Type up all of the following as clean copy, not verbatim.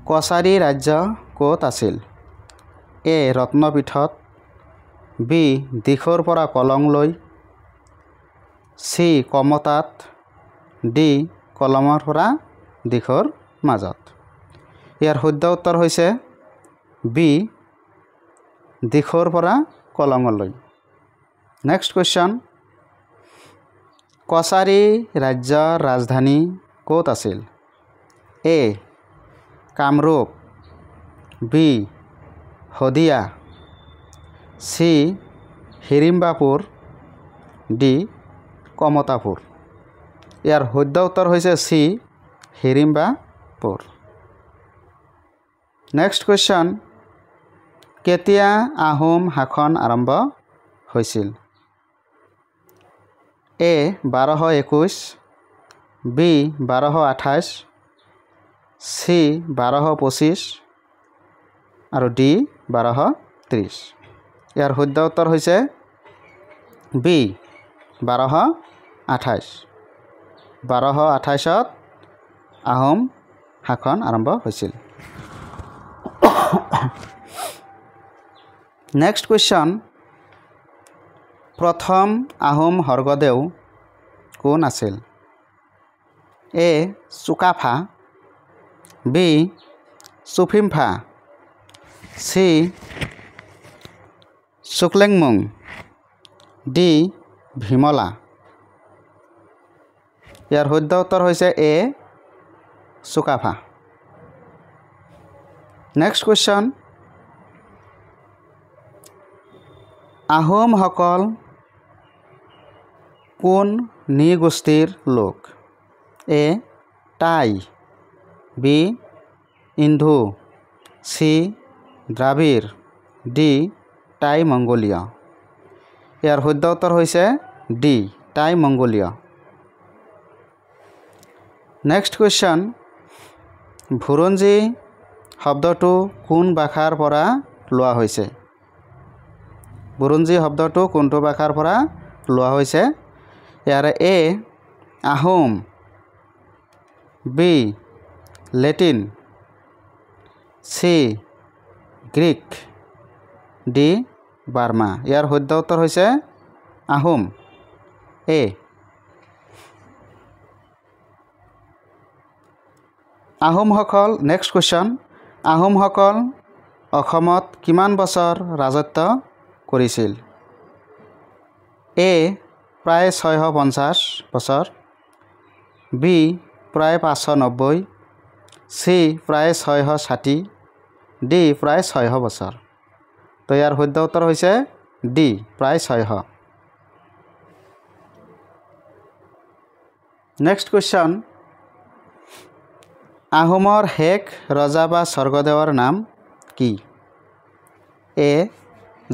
কছাৰী ৰাজ্য ক'ত আছিল? এ ৰত্নপীঠত, বি দিখৌৰ পৰা কলংলৈ, চি কমতাত, ডি কলমৰ পৰা দিখৌৰ মাজত। ইয়াৰ শুদ্ধ উত্তৰ হৈছে বি দিখৌৰ পৰা কলঙলৈ। নেক্সট কুৱেশ্যন, কছাৰী ৰাজ্যৰ ৰাজধানী ক'ত আছিল? A Kamrup, B Sadiya, C Hidimbapur, D Kamatapur. ইয়াৰ শুদ্ধ উত্তৰ হৈছে চি হিড়িম্বাপুৰ। নেক্সট কুৱেশ্যন, কেতিয়া আহোম শাসন আৰম্ভ হৈছিল? এ 1221, বি 1228, চি 1225 আৰু ডি 1230। ইয়াৰ শুদ্ধ উত্তৰ হৈছে বি 1228। 1228ত আহোম শাসন আৰম্ভ হৈছিল। নেক্সট কুৱেশ্যন, প্ৰথম আহোম স্বৰ্গদেউ কোন আছিল? এ Sukaphaa, B চুফিম্ফা, C Suklenmung, D Vimla. ইয়াৰ শুদ্ধ উত্তৰ হৈছে এ চুকাফা। নেক্সট কুৱেশ্যন, আহোমসকল কোন নৃগোষ্ঠীৰ লোক? এ টাই, বি ইণ্ডো, চি দ্ৰাবিড়, ডি টাই মংগোলীয়। ইয়াৰ শুদ্ধ উত্তৰ হৈছে ডি টাই মংগোলীয়। নেক্সট কুৱেশ্যন, বুৰঞ্জী শব্দটো কোন ভাষাৰ পৰা লোৱা হৈছে? বুৰঞ্জী শব্দটো কোনটো ভাষাৰ পৰা লোৱা হৈছে? ইয়াৰে A Ahom, B Latin, C Greek, D Burma. ইয়াৰ শুদ্ধ উত্তৰ হৈছে আহোম, এ। আহোমসকল, নেক্সট কুৱেশ্যন, আহোমসকল অসমত কিমান বছৰ ৰাজত্ব কৰিছিল? এ প্ৰায় 650 বছৰ, বি প্ৰায় 590, চি প্ৰায় 660, ডি প্ৰায় 600 বছৰ। তো ইয়াৰ শুদ্ধ উত্তৰ হৈছে ডি প্ৰায় 600। নেক্সট কুৱেশ্যন, আহোমৰ শেষ ৰজা বা স্বৰ্গদেৱৰ নাম কি? A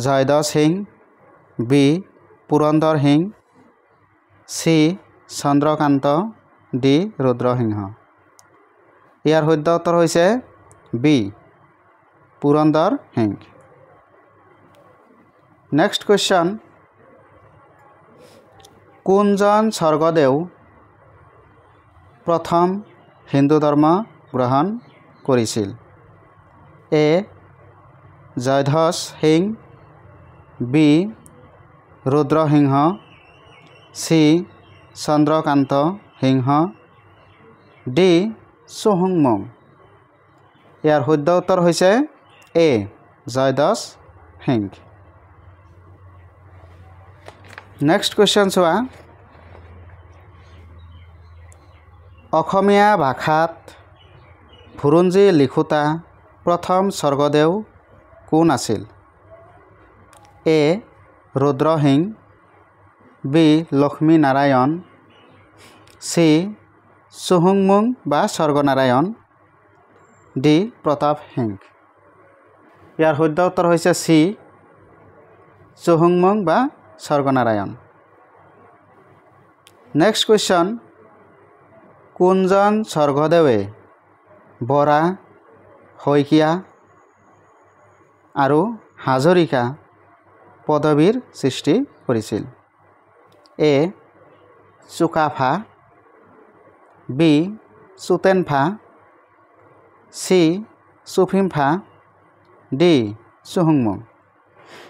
Jayadhwaj Singh, B Purandar Singh, C Chandrakanta, D Rudra Singha. ইয়াৰ শুদ্ধ উত্তৰ হৈছে B Purandar Singh. Next question, কোনজন স্বৰ্গদেউ প্ৰথম হিন্দু ধৰ্ম গ্ৰহণ কৰিছিল? A Jayadhwaj Singh, B Rudra Singha, C Chandrakanta Singha, D চুহুংমুং। ইয়াৰ শুদ্ধ উত্তৰ হৈছে A Jayadhwaj Singh. Next question চোৱা, অসমীয়া ভাষাত বুৰঞ্জী লিখোঁতা প্ৰথম স্বৰ্গদেউ কোন আছিল? A Rudra Singh, B Lakshminarayan, C চুহুংমুং বা স্বৰ্গনাৰায়ণ, ডি প্ৰতাপ সিং। ইয়াৰ শুদ্ধ উত্তৰ হৈছে চি চুহুংমুং বা স্বৰ্গনাৰায়ণ। নেক্সট কুৱেশ্যন, কোনজন স্বৰ্গদেৱে বৰা, শইকীয়া আৰু হাজৰিকা পদবীৰ সৃষ্টি কৰিছিল? A Sukaphaa, B Sutenpha, C Suphimpha D চুহুংমুং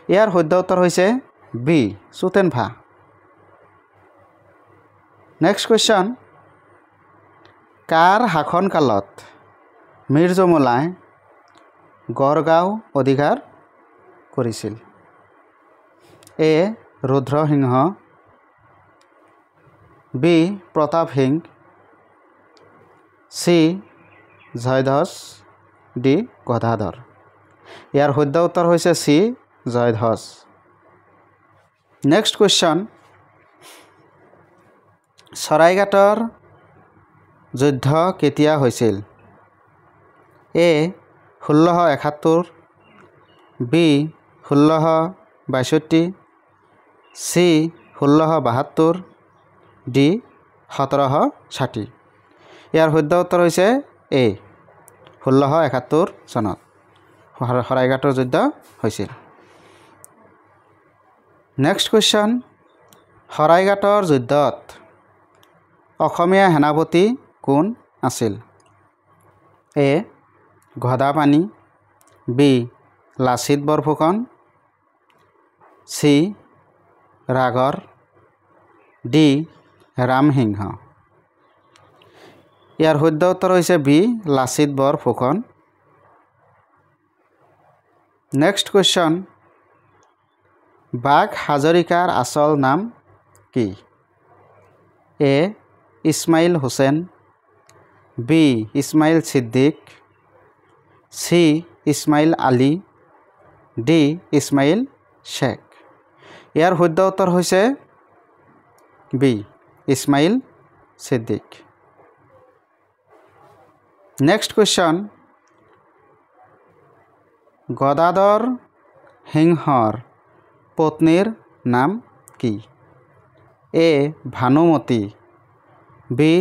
ইয়াৰ শুদ্ধ উত্তৰ হৈছে বি চুতেনফা নেক্সট কুৱেশ্যন কাৰ শাসনকালত মীৰ জুমলাই গড়গাঁও অধিকাৰ কৰিছিল A Rudra Singha B Pratap Singh C Jayadhwaj D Gadadhar ইয়াৰ শুদ্ধ উত্তৰ হৈছে চি জয়ধ্বজ নেক্সট কুৱেশ্যন চৰাইঘাটৰ যুদ্ধ কেতিয়া হৈছিল এ 1671 বি 1662 চি 1672 ডি 1760 ইয়াৰ শুদ্ধ উত্তৰ হৈছে এ 1671 চনত শৰাইঘাটৰ যুদ্ধ হৈছিল নেক্সট কুৱেশ্যন শৰাইঘাটৰ যুদ্ধত অসমীয়া সেনাপতি কোন আছিল A Gadapani B Lachit Borphukan C Ragar D Ram Singh ইয়াৰ শুদ্ধ উত্তৰ হৈছে B Lachit Borphukan next question Bagh হাজৰিকাৰ আচল নাম কি A Ismail Hussain B Ismail Siddique C Ismail Ali D Ismail Sheikh ইয়াৰ শুদ্ধ উত্তৰ হৈছে B Ismail Siddique next question Gadadhar সিংহৰ পত্নীৰ নাম কি A Bhanumati B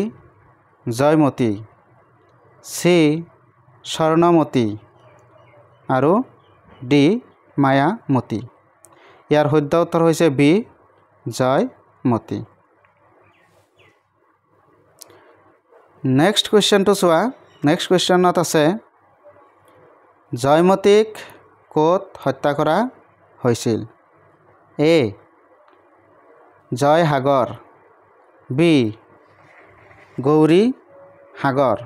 Joymati C Swarnamati আৰু ডি মায়ামতী ইয়াৰ শুদ্ধ উত্তৰ হৈছে বি জয়মতী নেক্সট কুৱেশ্যনটো চোৱা নেক্সট কুৱেশ্যনত আছে জয়মতীক ক'ত হত্যা কৰা হৈছিল এ জয়সাগৰ বি গৌৰী সাগৰ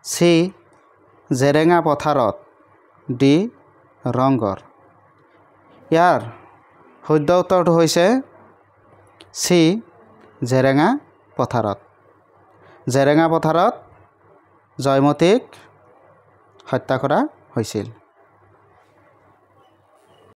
চি জেৰেঙা পথাৰত ডি ৰংঘৰ ইয়াৰ শুদ্ধ উত্তৰটো হৈছে চি জেৰেঙা পথাৰত জয়মতীক হত্যা কৰা হৈছিল